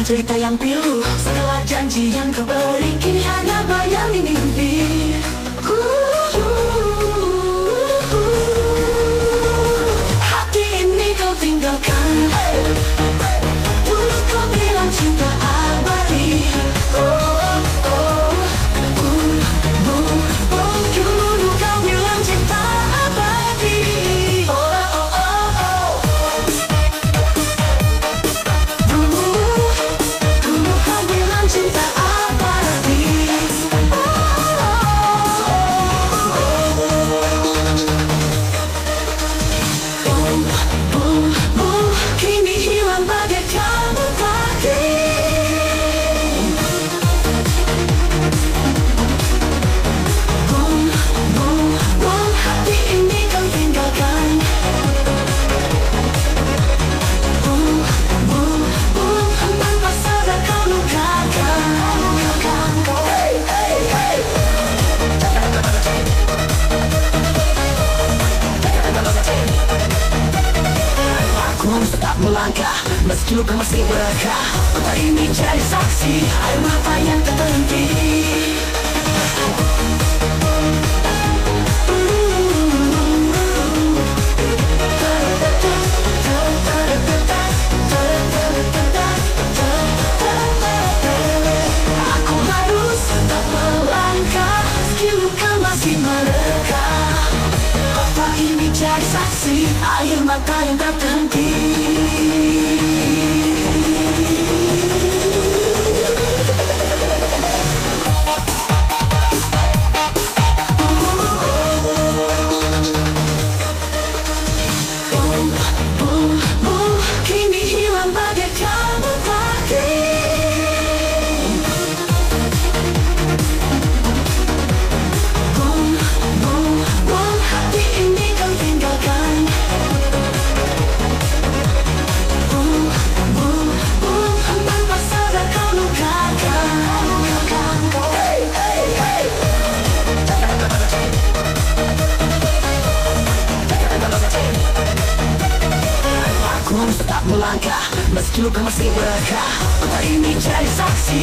cerita yang pilu, segala janji yang kau beri kini hanya bayang di mimpi. Hati ini kau tinggalkan. Dulu kau bilang cinta abadi. Dulu kau bilang cinta abadi. Dulu kau bilang cinta abadi. Kini hilang bagaikan pagi. Hati ini kau tinggalkan. Tanpa sadar kau lukakan. Aku harus tetap melangkah meski luka masih berkah. Kota ini jadi saksi air mata yang tak berhenti. Aku harus tetap melangkah meski luka masih mereka. Kota ini jadi saksi air mata yang tak berhenti. Kini hilang bagaikan pagi. Hati ini kau tinggalkan. Tanpa sadar kau lukakan. Aku harus tetap melangkah meski luka masih berkah. Kota ini jadi saksi